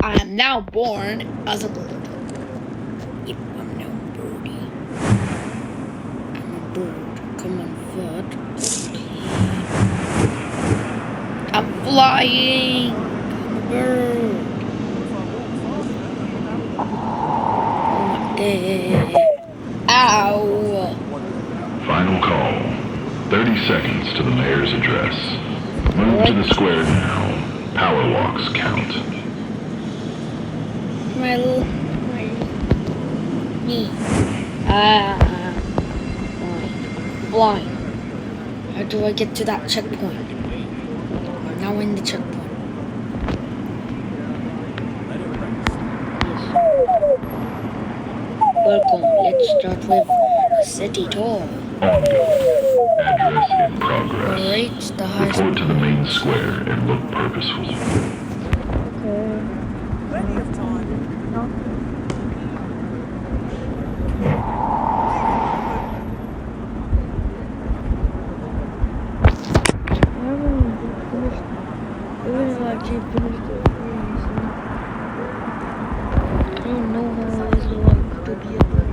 I am now born as a bird. Yep, I'm now a birdie. I'm a bird. Come on, foot. I'm flying. I'm a bird. Ow. Final call. 30 seconds to the mayor's address. Move to the square now. Power walks count. My knee. Flying. How do I get to that checkpoint? We're now in the checkpoint. Welcome. Let's start with a city tour. Ongoing. Address in progress. Reach the highest. Report to the main square and look purposeful. Plenty of time. I don't know how it's like to be a bird.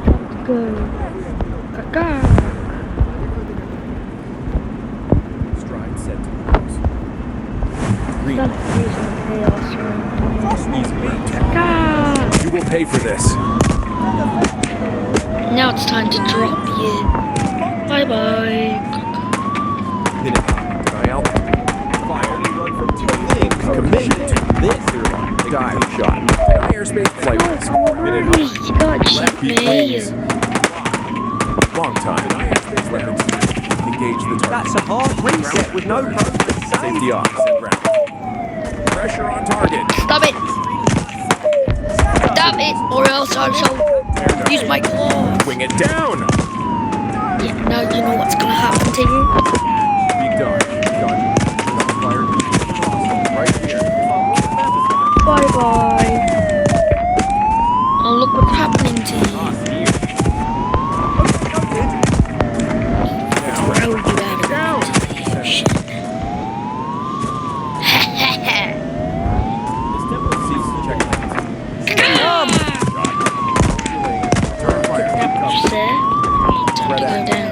Let's go. Caca. Stride set to close. Green. Stop using chaos around Easy. Caca. You will pay for this. Now it's time to drop you. Bye bye. Minute. Try out. Fire. Run from two things. Commit to this. Dive shot. Airspace flight risk. Minute. You got Left cheat beat me. plays. Long time. Airspace weapons. Engage the target. That's a hard reset with no progress saved. Safety off. Set round. Pressure on target. Stop it. Stop it, or else I shall use my claws. Wing it down. Yeah, now you know what's gonna happen to you. Big dodge. Dodge. Fire. Right here. Bye bye. Oh, look what's happening to you. Throw you out of the ocean. Sir, time to go down.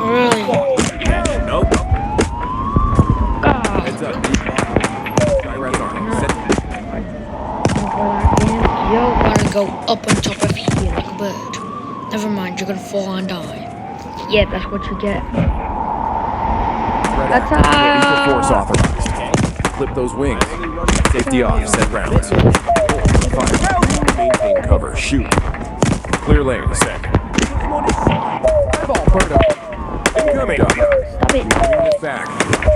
Really? Nope. God. Heads up. Direct arm. Set. You're gonna go up on top of here like a bird. Never mind, you're gonna fall and die. Yeah, that's what you get. That's lethal force authorized. Flip those wings. Safety off. Set rounds. Fire. Maintain cover. Shoot. Clear lane. Set. Ball burned up. Incoming. Stop it. Bring it back.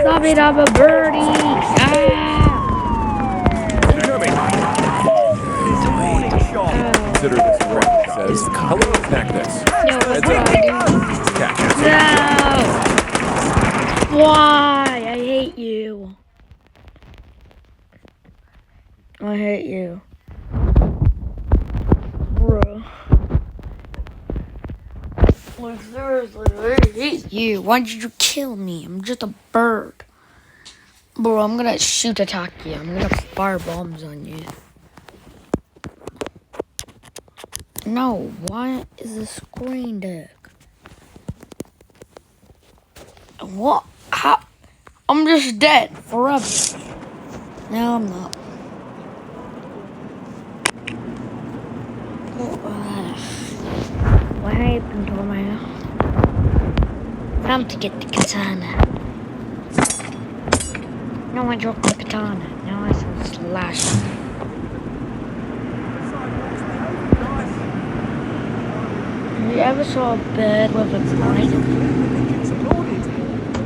Stop it, I'm a birdie. Ah. Incoming. Consider this a wreck. Says, hello, attack this. No, Heads why? up. Catch. No. Why? I hate you. I hate you. Bruh. Like, seriously, I hate you. Why did you kill me? I'm just a bird. Bro, I'm gonna shoot attack you. I'm gonna fire bombs on you. No, why is the screen deck? What? How? I'm just dead forever. No, I'm not. What happened to me? Time to get the katana. No, I dropped the katana. Now I shall slash. Have you ever saw a bird with a brain?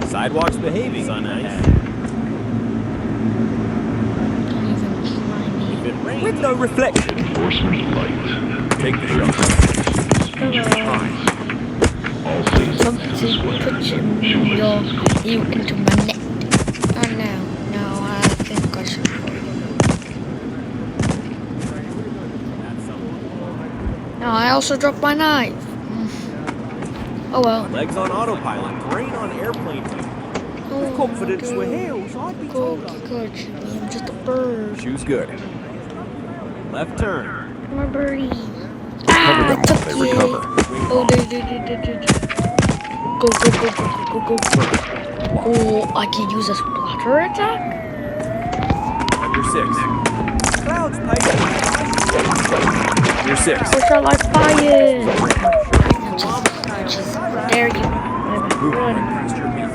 Sidewalks behaving on ice. Don't even try me. With no reflection. Enforcement light. Take the shot. All citizens Come to to the square. put you into my net. Oh no, no, I think I should. No, I also dropped my knife. Oh well. Legs on autopilot. Brain on airplane mode. Oh Oh, Confidence were heels, I'd be Go, taller. go, Jimmy. I'm just a bird. Choose good. Left turn. I'm a birdie. Cover Ah, I them while took they you. recover. Oh, go, go, go, go, go, go, go. Oh, I can use a splatter attack? Under 6. Clouds paid. Under 6. Or shall I fire? Just there you. Moving Run, right past your feet.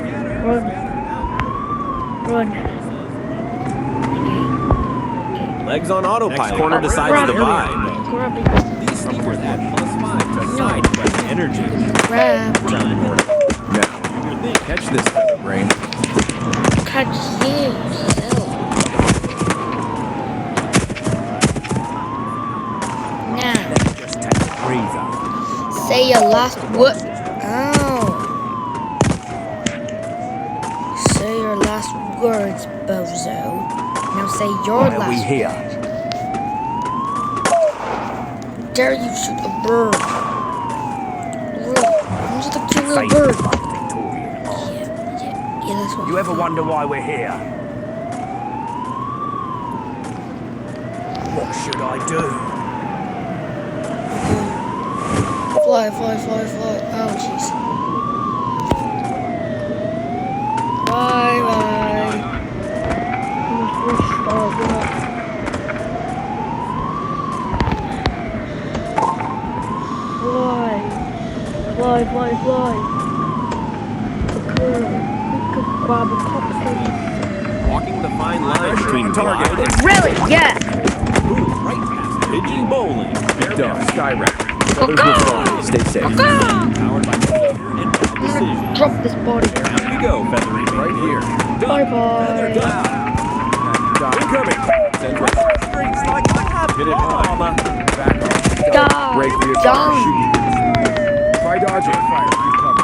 run. Legs on autopilot. Next corner Grab decides it. to buy. Grab it. These sneakers add +5 to side by energy. Grab. Around the corner. Now, catch this, brain. Catch you. Now, Just take a breather. say your last word. Oh. Say your last words, bozo. Now say your Why are last we here? Dare you shoot a bird? Really? I'm just a killer Fate bird. like Victorian. Yeah, that's what. You ever wonder why we're here? What should I do? Fly, fly, fly, fly. Oh, jeez. Bye, bye. Fly. Fly, fly, fly. Okay. We could grab a cupcake. Walking the fine line between target. glide and Really? Yeah. Ooh, right past pigeon bowling. Big dog, sky raptor. Feathers will fly. Stay safe. Powered by computer and precision. Drop this body. Down we go, feathery Right here. Bye bye. Incoming. Send right. Streets like I have Hit it hard. armor. Back off. Die. Break for your Die. shoot. Try dodging. Fire. Recover.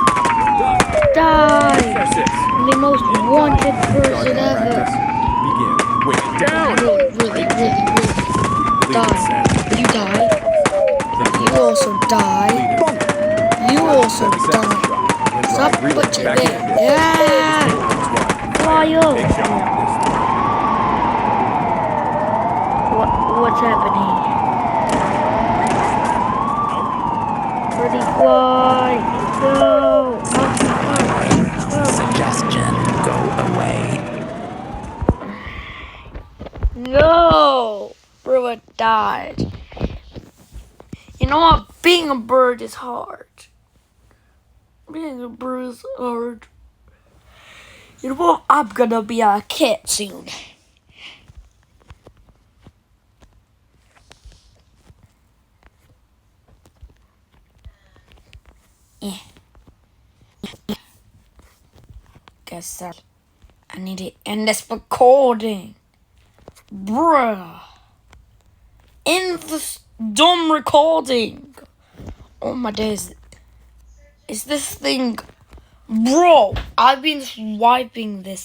Die. Press 6. The most wanted person Dodging ever. practice. Begin. Wait. Down. Really. Lead Die. set. You die. You also die. You also die. Stop putting it there. Yeah. Fly up. What's happening? Pretty fly. No. Suggestion, go away. No. Bro, it died. You know what? Being a bird is hard. Being a bird is hard. You know what? I'm gonna be a cat soon. Guess I need to end this recording. Bruh. End this dumb recording. Oh my days. Is this thing... Bro, I've been swiping this